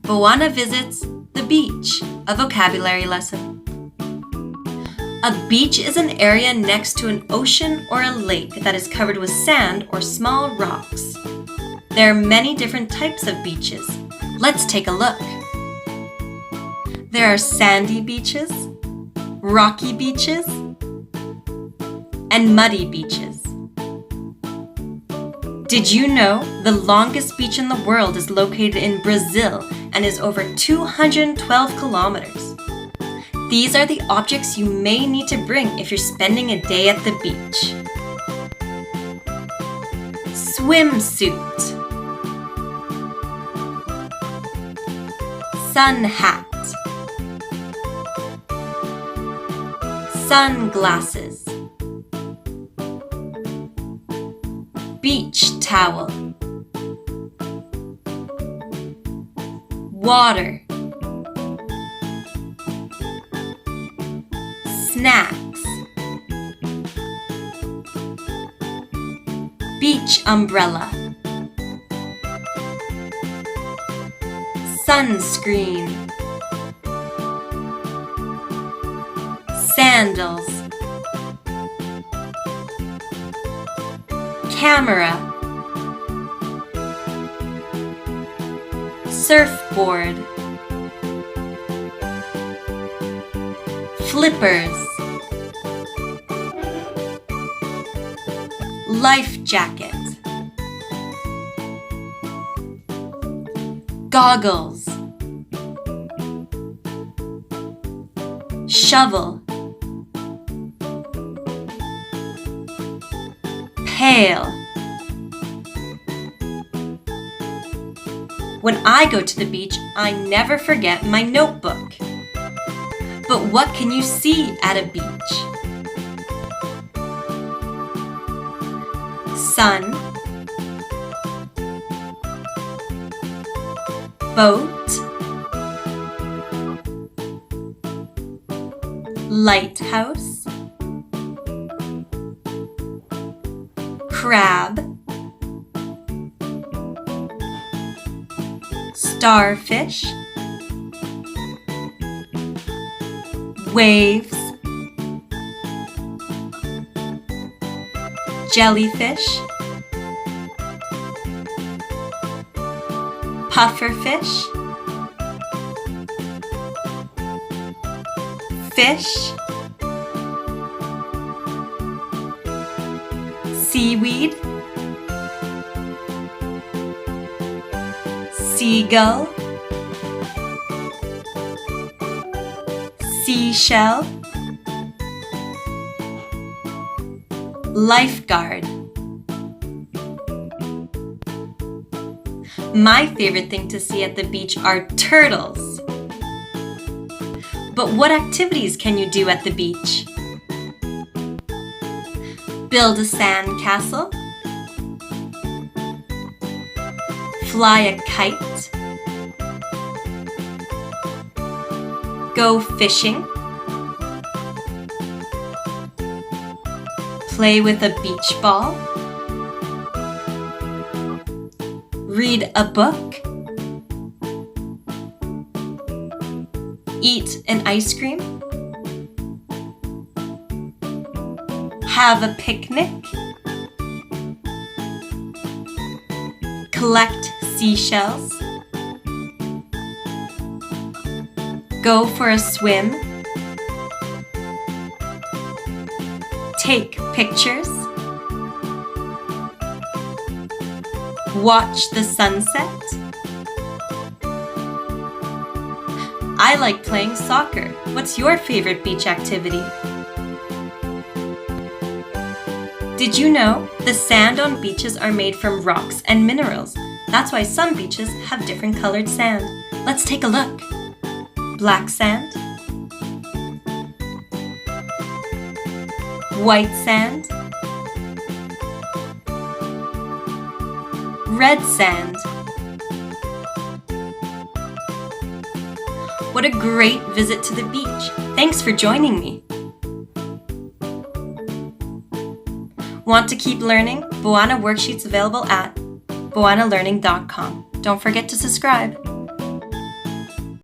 Boana visits the beach, a vocabulary lesson. A beach is an area next to an ocean or a lake that is covered with sand or small rocks. There are many different types of beaches. Let's take a look. There are sandy beaches, rocky beaches, and muddy beaches. Did you know the longest beach in the world is located in Brazil and is over 212 kilometers? These are the objects you may need to bring if you're spending a day at the beach. Swimsuit, sun hat, sunglasses, beach towel, water, snacks, beach umbrella, sunscreen, sandals, camera, surfboard, flippers, life jacket, goggles, shovel, pail. When I go to the beach, I never forget my notebook. But what can you see at a beach? Sun, boat, lighthouse, crab, starfish, waves, jellyfish, pufferfish, fish, seaweed, seagull, seashell, lifeguard. My favorite thing to see at the beach are turtles. But what activities can you do at the beach? Build a sandcastle, fly a kite, go fishing, play with a beach ball, read a book, eat an ice cream, have a picnic, collect seashells, go for a swim, take pictures, watch the sunset. I like playing soccer. What's your favorite beach activity? Did you know the sand on beaches are made from rocks and minerals? That's why some beaches have different colored sand. Let's take a look. Black sand, white sand, red sand. What a great visit to the beach. Thanks for joining me. Want to keep learning? Boana worksheets available at boanalearning.com. Don't forget to subscribe.